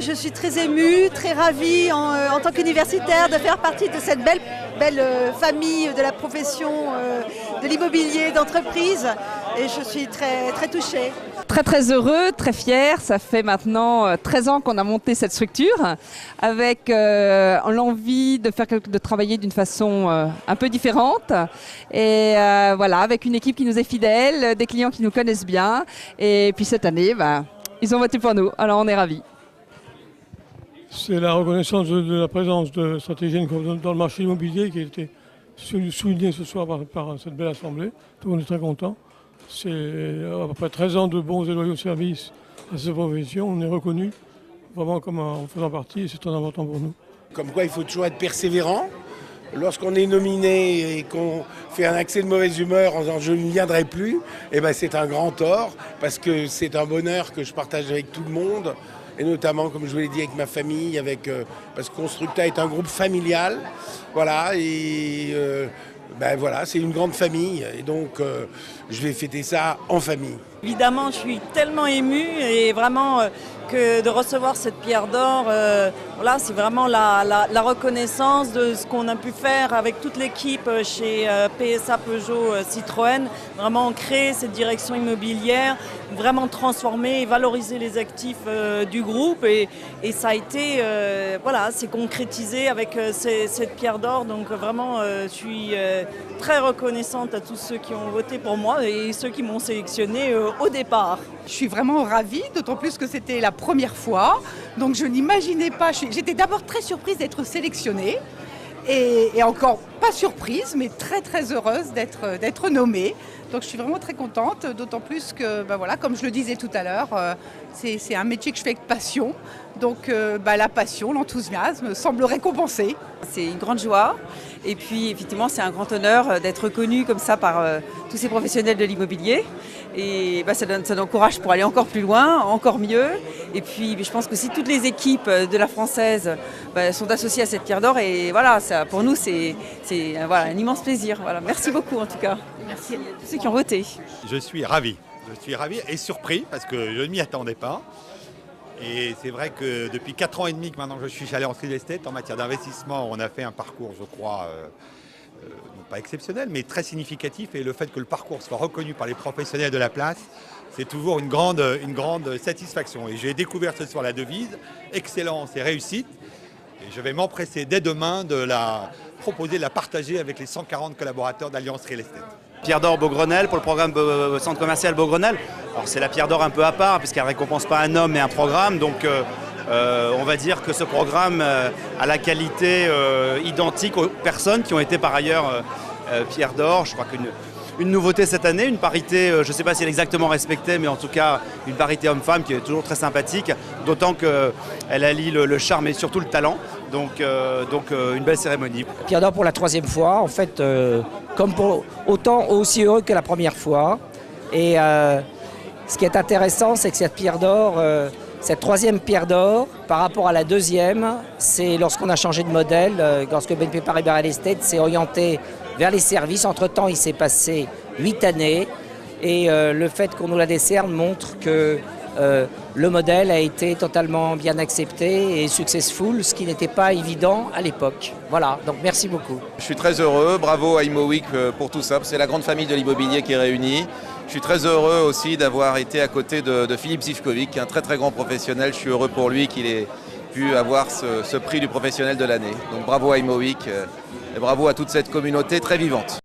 Je suis très émue, très ravie en tant qu'universitaire de faire partie de cette belle famille de la profession de l'immobilier d'entreprise et je suis très touchée. Très heureux, très fier. Ça fait maintenant 13 ans qu'on a monté cette structure avec l'envie de travailler d'une façon un peu différente et voilà, avec une équipe qui nous est fidèle, des clients qui nous connaissent bien et puis cette année, ils ont voté pour nous, alors on est ravis. C'est la reconnaissance de la présence de Stratégienne dans le marché immobilier qui a été soulignée ce soir par cette belle assemblée. Tout le monde est très content. C'est après 13 ans de bons et loyaux services à cette profession, on est reconnu vraiment comme en faisant partie et c'est très important pour nous. Comme quoi il faut toujours être persévérant. Lorsqu'on est nominé et qu'on fait un accès de mauvaise humeur en disant je ne viendrai plus, c'est un grand tort parce que c'est un bonheur que je partage avec tout le monde. Et notamment, comme je vous l'ai dit, avec ma famille, parce que Constructa est un groupe familial. Voilà, et c'est une grande famille. Et donc, je vais fêter ça en famille. Évidemment, je suis tellement émue et vraiment que de recevoir cette pierre d'or, c'est vraiment la reconnaissance de ce qu'on a pu faire avec toute l'équipe chez PSA Peugeot Citroën, vraiment créer cette direction immobilière, vraiment transformer et valoriser les actifs du groupe et ça a été, c'est concrétisé avec cette pierre d'or. Donc vraiment, je suis très reconnaissante à tous ceux qui ont voté pour moi et ceux qui m'ont sélectionné au départ. Je suis vraiment ravie, d'autant plus que c'était la première fois. Donc je n'imaginais pas, j'étais d'abord très surprise d'être sélectionnée et encore pas surprise, mais très heureuse d'être nommée. Donc je suis vraiment très contente, d'autant plus que, comme je le disais tout à l'heure, c'est un métier que je fais avec passion. Donc la passion, l'enthousiasme semblent récompensés. C'est une grande joie et puis effectivement c'est un grand honneur d'être reconnu comme ça par tous ces professionnels de l'immobilier et ça donne courage pour aller encore plus loin, encore mieux et puis je pense que si toutes les équipes de la Française sont associées à cette pierre d'or et voilà, ça, pour nous c'est un immense plaisir. Voilà. Merci beaucoup en tout cas. Merci à tous ceux qui ont voté. Je suis ravi et surpris parce que je ne m'y attendais pas. Et c'est vrai que depuis 4 ans et demi que maintenant je suis chez Allianz Real Estate, en matière d'investissement, on a fait un parcours, je crois, non pas exceptionnel, mais très significatif. Et le fait que le parcours soit reconnu par les professionnels de la place, c'est toujours une grande satisfaction. Et j'ai découvert ce soir la devise, excellence et réussite. Et je vais m'empresser dès demain de la proposer, de la partager avec les 140 collaborateurs d'Allianz Real Estate. Pierre d'or Beaugrenelle pour le programme Centre commercial Beaugrenelle. Alors c'est la pierre d'or un peu à part puisqu'elle ne récompense pas un homme mais un programme. Donc on va dire que ce programme a la qualité identique aux personnes qui ont été par ailleurs pierre d'or. Je crois qu'une nouveauté cette année, une parité, je ne sais pas si elle est exactement respectée, mais en tout cas une parité homme-femme qui est toujours très sympathique, d'autant qu'elle allie le charme et surtout le talent. Donc une belle cérémonie. Pierre d'or pour la 3e fois, en fait, autant aussi heureux que la première fois. Et ce qui est intéressant, c'est que cette pierre d'or, cette 3e pierre d'or, par rapport à la 2e, c'est lorsqu'on a changé de modèle, lorsque BNP Paribas Real Estate s'est orienté vers les services. Entre-temps, il s'est passé 8 années et le fait qu'on nous la décerne montre que le modèle a été totalement bien accepté et successful, ce qui n'était pas évident à l'époque. Voilà, donc merci beaucoup. Je suis très heureux, bravo à ImoWeek pour tout ça, c'est la grande famille de l'immobilier qui est réunie. Je suis très heureux aussi d'avoir été à côté de Philippe Zivkovic, qui est un très grand professionnel. Je suis heureux pour lui qu'il ait pu avoir ce prix du professionnel de l'année. Donc bravo à ImoWeek et bravo à toute cette communauté très vivante.